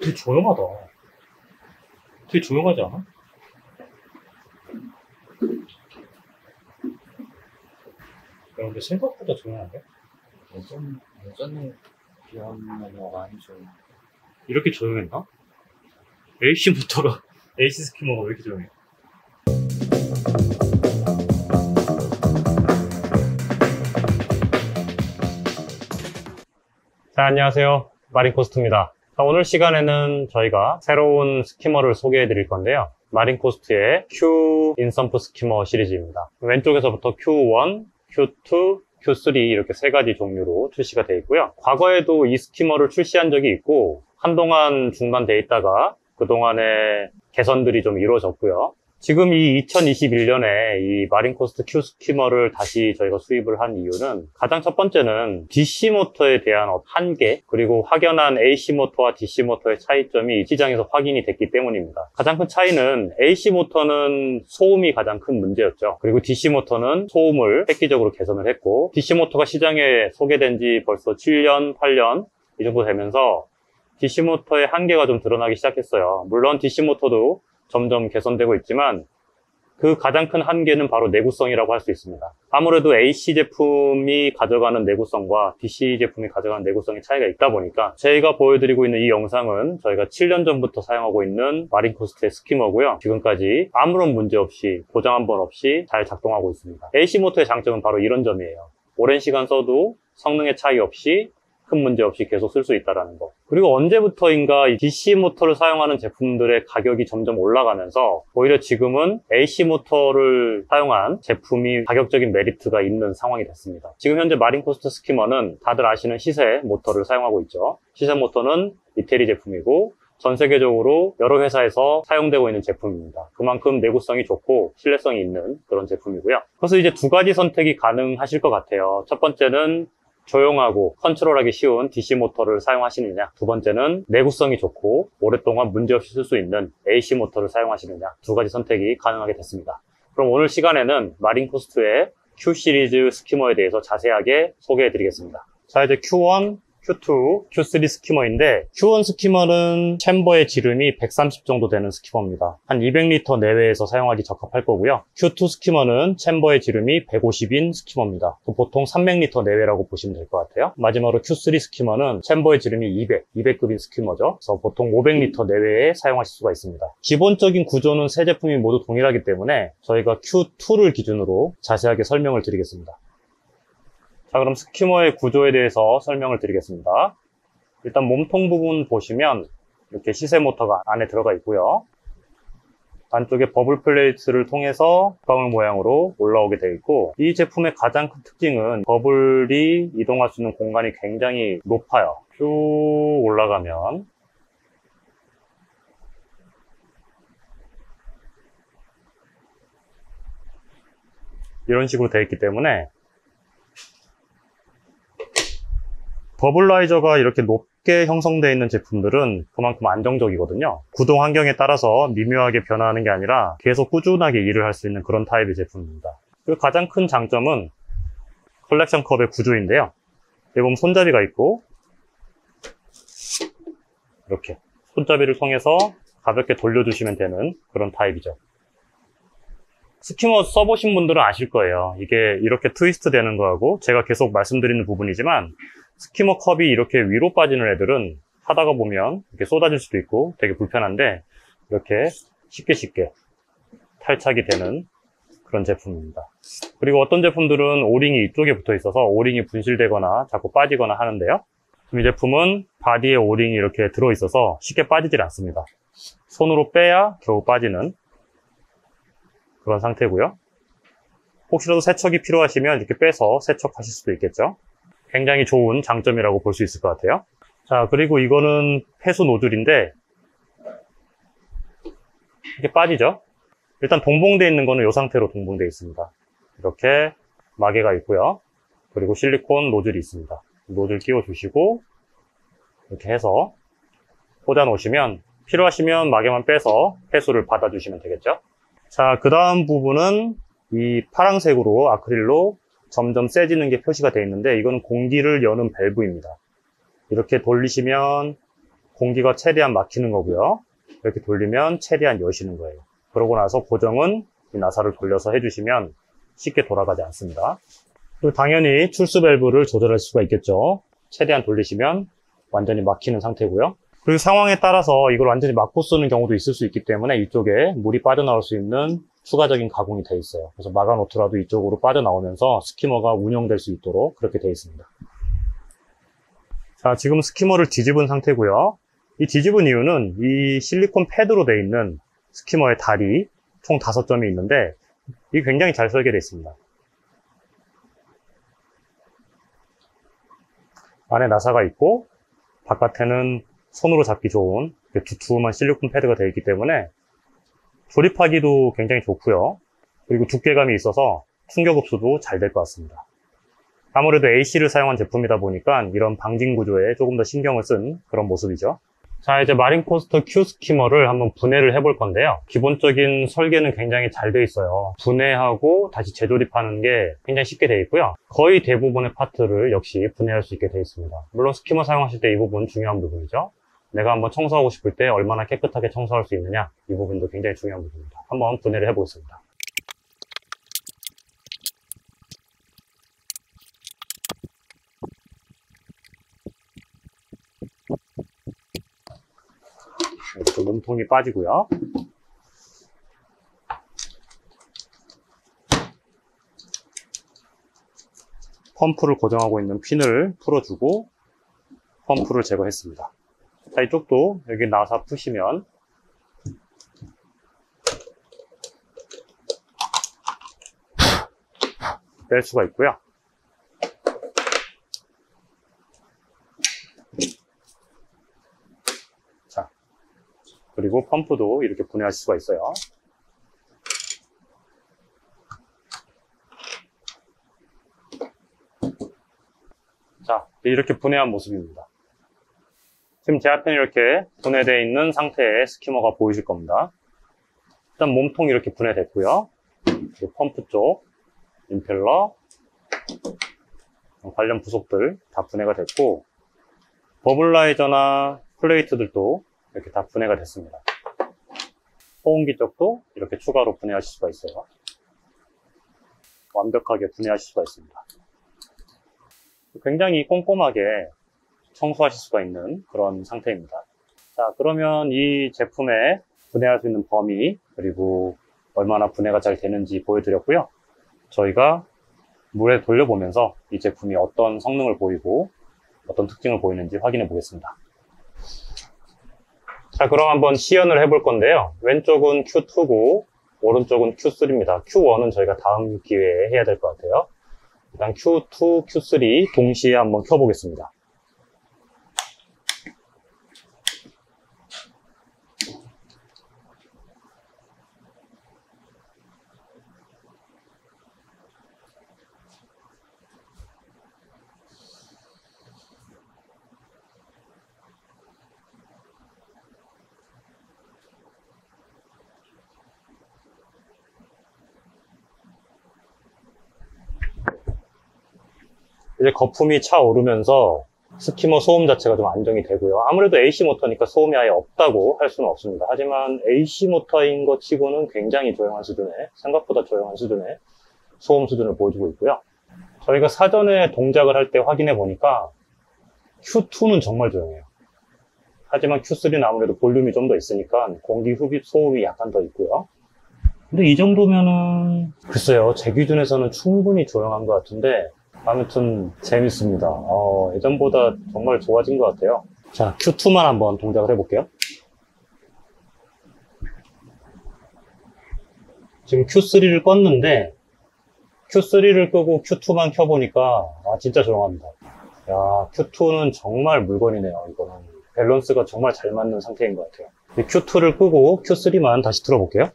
되게 조용하다. 되게 조용하지 않아? 야, 근데 생각보다 조용한데? 예전에 비하면 많이 좀 이렇게 조용했나? AC 모터가, AC 스키머가 왜 이렇게 조용해? 자, 안녕하세요. 마린코스트입니다. 자, 오늘 시간에는 저희가 새로운 스키머를 소개해 드릴 건데요. 마린코스트의 Q 인섬프 스키머 시리즈입니다. 왼쪽에서부터 Q1, Q2, Q3 이렇게 세 가지 종류로 출시가 되어 있고요. 과거에도 이 스키머를 출시한 적이 있고 한동안 중단돼 있다가 그동안에 개선들이 좀 이루어졌고요. 지금 이 2021년에 이 마린코스트 Q 스키머를 다시 저희가 수입을 한 이유는 가장 첫 번째는 DC 모터에 대한 한계, 그리고 확연한 AC 모터와 DC 모터의 차이점이 시장에서 확인이 됐기 때문입니다. 가장 큰 차이는 AC 모터는 소음이 가장 큰 문제였죠. 그리고 DC 모터는 소음을 획기적으로 개선을 했고, DC 모터가 시장에 소개된 지 벌써 7년, 8년 이 정도 되면서 DC 모터의 한계가 좀 드러나기 시작했어요. 물론 DC 모터도 점점 개선되고 있지만 그 가장 큰 한계는 바로 내구성이라고 할 수 있습니다. 아무래도 AC 제품이 가져가는 내구성과 DC 제품이 가져가는 내구성의 차이가 있다 보니까 저희가 보여드리고 있는 이 영상은 저희가 7년 전부터 사용하고 있는 마린코스트의 스키머고요. 지금까지 아무런 문제 없이, 고장 한 번 없이 잘 작동하고 있습니다. AC 모터의 장점은 바로 이런 점이에요. 오랜 시간 써도 성능의 차이 없이, 큰 문제 없이 계속 쓸 수 있다는 거. 그리고 언제부터인가 이 DC 모터를 사용하는 제품들의 가격이 점점 올라가면서 오히려 지금은 AC 모터를 사용한 제품이 가격적인 메리트가 있는 상황이 됐습니다. 지금 현재 마린코스트 스키머는 다들 아시는 시세 모터를 사용하고 있죠. 시세 모터는 이태리 제품이고 전 세계적으로 여러 회사에서 사용되고 있는 제품입니다. 그만큼 내구성이 좋고 신뢰성이 있는 그런 제품이고요. 그래서 이제 두 가지 선택이 가능하실 것 같아요. 첫 번째는 조용하고 컨트롤하기 쉬운 DC 모터를 사용하시느냐, 두 번째는 내구성이 좋고 오랫동안 문제없이 쓸 수 있는 AC 모터를 사용하시느냐, 두 가지 선택이 가능하게 됐습니다. 그럼 오늘 시간에는 마린코스트의 Q 시리즈 스키머에 대해서 자세하게 소개해 드리겠습니다. 자, 이제 Q1, Q2, Q3 스키머인데 Q1 스키머는 챔버의 지름이 130 정도 되는 스키머입니다. 한 200리터 내외에서 사용하기 적합할 거고요. Q2 스키머는 챔버의 지름이 150인 스키머입니다. 보통 300리터 내외라고 보시면 될 것 같아요. 마지막으로 Q3 스키머는 챔버의 지름이 200급인 스키머죠. 그래서 보통 500리터 내외에 사용하실 수가 있습니다. 기본적인 구조는 세 제품이 모두 동일하기 때문에 저희가 Q2를 기준으로 자세하게 설명을 드리겠습니다. 자, 그럼 스키머의 구조에 대해서 설명을 드리겠습니다. 일단 몸통 부분 보시면 이렇게 시세 모터가 안에 들어가 있고요. 안쪽에 버블 플레이트를 통해서 방울 모양으로 올라오게 되어 있고, 이 제품의 가장 큰 특징은 버블이 이동할 수 있는 공간이 굉장히 높아요. 쭉 올라가면 이런 식으로 되어 있기 때문에 버블라이저가 이렇게 높게 형성되어 있는 제품들은 그만큼 안정적이거든요. 구동 환경에 따라서 미묘하게 변화하는 게 아니라 계속 꾸준하게 일을 할 수 있는 그런 타입의 제품입니다. 그 가장 큰 장점은 컬렉션 컵의 구조인데요. 여기 보면 손잡이가 있고 이렇게 손잡이를 통해서 가볍게 돌려주시면 되는 그런 타입이죠. 스키머 써보신 분들은 아실 거예요. 이게 이렇게 트위스트 되는 거하고, 제가 계속 말씀드리는 부분이지만 스키머 컵이 이렇게 위로 빠지는 애들은 하다가 보면 이렇게 쏟아질 수도 있고 되게 불편한데, 이렇게 쉽게 탈착이 되는 그런 제품입니다. 그리고 어떤 제품들은 오링이 이쪽에 붙어 있어서 오링이 분실되거나 자꾸 빠지거나 하는데요. 이 제품은 바디에 오링이 이렇게 들어 있어서 쉽게 빠지질 않습니다. 손으로 빼야 겨우 빠지는 그런 상태고요. 혹시라도 세척이 필요하시면 이렇게 빼서 세척하실 수도 있겠죠. 굉장히 좋은 장점이라고 볼 수 있을 것 같아요. 자, 그리고 이거는 폐수 노즐인데 이렇게 빠지죠. 일단 동봉되어 있는 거는 이 상태로 동봉되어 있습니다. 이렇게 마개가 있고요. 그리고 실리콘 노즐이 있습니다. 노즐 끼워 주시고 이렇게 해서 꽂아 놓으시면 필요하시면 마개만 빼서 폐수를 받아 주시면 되겠죠. 자, 그 다음 부분은 이 파란색으로 아크릴로 점점 세지는 게 표시가 되어 있는데, 이거는 공기를 여는 밸브입니다. 이렇게 돌리시면 공기가 최대한 막히는 거고요. 이렇게 돌리면 최대한 여시는 거예요. 그러고 나서 고정은 이 나사를 돌려서 해주시면 쉽게 돌아가지 않습니다. 그리고 당연히 출수 밸브를 조절할 수가 있겠죠. 최대한 돌리시면 완전히 막히는 상태고요. 그리고 상황에 따라서 이걸 완전히 막고 쓰는 경우도 있을 수 있기 때문에 이쪽에 물이 빠져나올 수 있는 추가적인 가공이 되어 있어요. 그래서 막아놓더라도 이쪽으로 빠져나오면서 스키머가 운영될 수 있도록 그렇게 되어 있습니다. 자, 지금 스키머를 뒤집은 상태고요. 이 뒤집은 이유는 이 실리콘 패드로 되어 있는 스키머의 다리 총 5점이 있는데 이게 굉장히 잘 설계되어 있습니다. 안에 나사가 있고 바깥에는 손으로 잡기 좋은 두툼한 실리콘 패드가 되어 있기 때문에 조립하기도 굉장히 좋고요. 그리고 두께감이 있어서 충격 흡수도 잘 될 것 같습니다. 아무래도 AC를 사용한 제품이다 보니까 이런 방진 구조에 조금 더 신경을 쓴 그런 모습이죠. 자, 이제 마린코스터 Q 스키머를 한번 분해를 해볼 건데요. 기본적인 설계는 굉장히 잘 돼 있어요. 분해하고 다시 재조립하는 게 굉장히 쉽게 돼 있고요. 거의 대부분의 파트를 역시 분해할 수 있게 돼 있습니다. 물론 스키머 사용하실 때 이 부분 중요한 부분이죠. 내가 한번 청소하고 싶을 때 얼마나 깨끗하게 청소할 수 있느냐, 이 부분도 굉장히 중요한 부분입니다. 한번 분해를 해보겠습니다. 이렇게 몸통이 빠지고요. 펌프를 고정하고 있는 핀을 풀어주고 펌프를 제거했습니다. 자, 이쪽도 여기 나사 푸시면 뺄 수가 있고요. 자, 그리고 펌프도 이렇게 분해하실 수가 있어요. 자, 이렇게 분해한 모습입니다. 지금 제 앞에는 이렇게 분해되어 있는 상태의 스키머가 보이실 겁니다. 일단 몸통이 이렇게 분해됐고요. 그리고 펌프 쪽, 임펠러, 관련 부속들 다 분해가 됐고, 버블라이저나 플레이트들도 이렇게 다 분해가 됐습니다. 소음기 쪽도 이렇게 추가로 분해하실 수가 있어요. 완벽하게 분해하실 수가 있습니다. 굉장히 꼼꼼하게 청소하실 수가 있는 그런 상태입니다. 자, 그러면 이 제품에 분해할 수 있는 범위, 그리고 얼마나 분해가 잘 되는지 보여드렸고요. 저희가 물에 돌려보면서 이 제품이 어떤 성능을 보이고 어떤 특징을 보이는지 확인해 보겠습니다. 자, 그럼 한번 시연을 해볼 건데요. 왼쪽은 Q2고 오른쪽은 Q3입니다. Q1은 저희가 다음 기회에 해야 될 것 같아요. 일단 Q2, Q3 동시에 한번 켜보겠습니다. 이제 거품이 차오르면서 스키머 소음 자체가 좀 안정이 되고요. 아무래도 AC 모터니까 소음이 아예 없다고 할 수는 없습니다. 하지만 AC 모터인 것 치고는 굉장히 조용한 수준의, 생각보다 조용한 수준의 소음 수준을 보여주고 있고요. 저희가 사전에 동작을 할 때 확인해 보니까 Q2는 정말 조용해요. 하지만 Q3는 아무래도 볼륨이 좀 더 있으니까 공기 흡입 소음이 약간 더 있고요. 근데 이 정도면은 글쎄요, 제 기준에서는 충분히 조용한 것 같은데 아무튼 재밌습니다. 예전보다 정말 좋아진 것 같아요. 자, Q2만 한번 동작을 해볼게요. 지금 Q3를 껐는데 Q3를 끄고 Q2만 켜보니까 진짜 조용합니다. 야, Q2는 정말 물건이네요. 이거는 밸런스가 정말 잘 맞는 상태인 것 같아요. Q2를 끄고 Q3만 다시 틀어볼게요.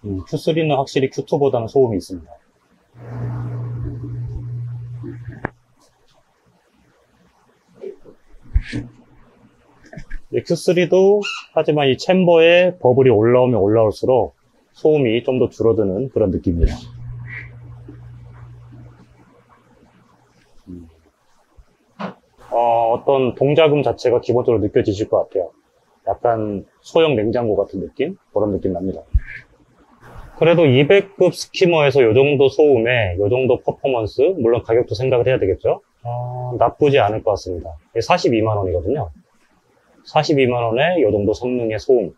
Q3는 확실히 Q2보다는 소음이 있습니다. Q3도 하지만 이 챔버에 버블이 올라오면 올라올수록 소음이 좀 더 줄어드는 그런 느낌이에요. 어떤 동작음 자체가 기본적으로 느껴지실 것 같아요. 약간 소형 냉장고 같은 느낌? 그런 느낌 납니다. 그래도 200급 스키머에서 이 정도 소음에 이 정도 퍼포먼스, 물론 가격도 생각을 해야 되겠죠? 나쁘지 않을 것 같습니다. 42만 원이거든요. 42만 원에 이 정도 성능의 소음,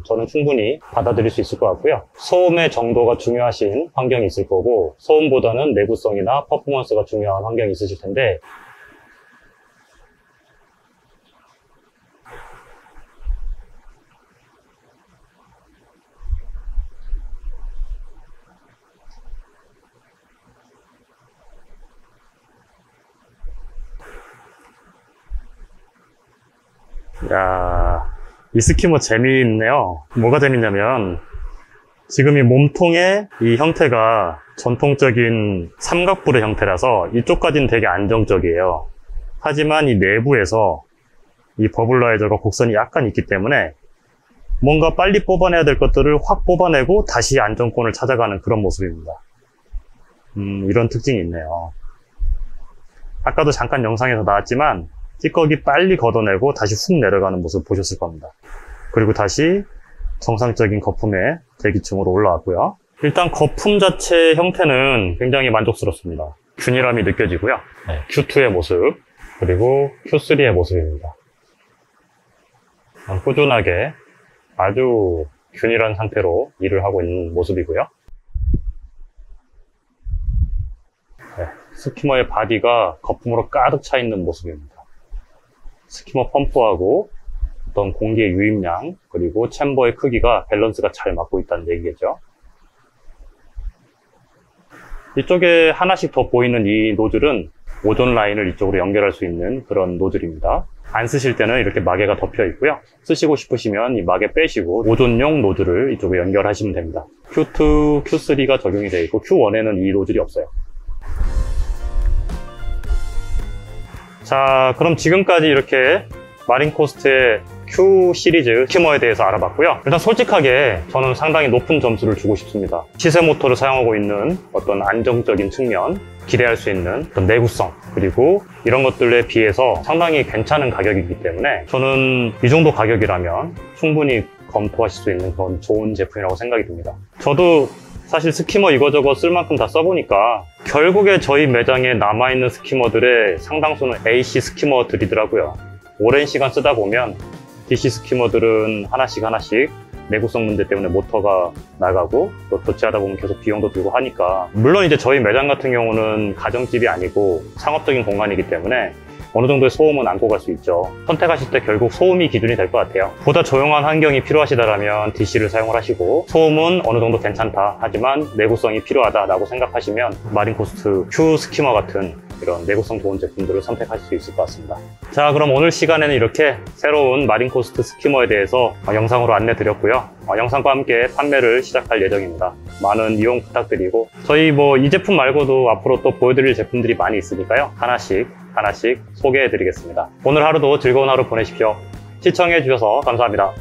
저는 충분히 받아들일 수 있을 것 같고요. 소음의 정도가 중요하신 환경이 있을 거고, 소음보다는 내구성이나 퍼포먼스가 중요한 환경이 있으실 텐데, 야, 이 스키머 재미있네요. 뭐가 재밌냐면 지금 이 몸통의 이 형태가 전통적인 삼각뿔의 형태라서 이쪽까지는 되게 안정적이에요. 하지만 이 내부에서 이 버블라이저가 곡선이 약간 있기 때문에 뭔가 빨리 뽑아내야 될 것들을 확 뽑아내고 다시 안정권을 찾아가는 그런 모습입니다. 이런 특징이 있네요. 아까도 잠깐 영상에서 나왔지만 찌꺼기 빨리 걷어내고 다시 훅 내려가는 모습 보셨을 겁니다. 그리고 다시 정상적인 거품의 대기층으로 올라왔고요. 일단 거품 자체 형태는 굉장히 만족스럽습니다. 균일함이 느껴지고요. Q2의 모습, 그리고 Q3의 모습입니다. 꾸준하게 아주 균일한 상태로 일을 하고 있는 모습이고요. 스키머의 바디가 거품으로 가득 차 있는 모습입니다. 스키머 펌프하고 어떤 공기의 유입량, 그리고 챔버의 크기가 밸런스가 잘 맞고 있다는 얘기겠죠. 이쪽에 하나씩 더 보이는 이 노즐은 오존 라인을 이쪽으로 연결할 수 있는 그런 노즐입니다. 안 쓰실 때는 이렇게 마개가 덮여 있고요. 쓰시고 싶으시면 이 마개 빼시고 오존용 노즐을 이쪽에 연결하시면 됩니다. Q2, Q3가 적용이 되어 있고 Q1에는 이 노즐이 없어요. 자, 그럼 지금까지 이렇게 마린코스트의 Q 시리즈 스키머에 대해서 알아봤고요. 일단 솔직하게 저는 상당히 높은 점수를 주고 싶습니다. 시세 모터를 사용하고 있는 어떤 안정적인 측면, 기대할 수 있는 어떤 내구성, 그리고 이런 것들에 비해서 상당히 괜찮은 가격이기 때문에 저는 이 정도 가격이라면 충분히 검토하실 수 있는 그런 좋은 제품이라고 생각이 듭니다. 저도 사실 스키머 이거저거 쓸 만큼 다 써보니까 결국에 저희 매장에 남아있는 스키머들의 상당수는 AC 스키머들이더라고요. 오랜 시간 쓰다 보면 DC 스키머들은 하나씩 내구성 문제 때문에 모터가 나가고 또 교체하다 보면 계속 비용도 들고 하니까, 물론 이제 저희 매장 같은 경우는 가정집이 아니고 상업적인 공간이기 때문에 어느 정도의 소음은 안고 갈 수 있죠. 선택하실 때 결국 소음이 기준이 될 것 같아요. 보다 조용한 환경이 필요하시다면 DC를 사용을 하시고, 소음은 어느 정도 괜찮다 하지만 내구성이 필요하다라고 생각하시면 마린코스트 Q 스키머 같은 이런 내구성 좋은 제품들을 선택하실 수 있을 것 같습니다. 자, 그럼 오늘 시간에는 이렇게 새로운 마린코스트 스키머에 대해서 영상으로 안내드렸고요. 영상과 함께 판매를 시작할 예정입니다. 많은 이용 부탁드리고, 저희 이 제품 말고도 앞으로 또 보여드릴 제품들이 많이 있으니까요. 하나씩 소개해드리겠습니다. 오늘 하루도 즐거운 하루 보내십시오. 시청해주셔서 감사합니다.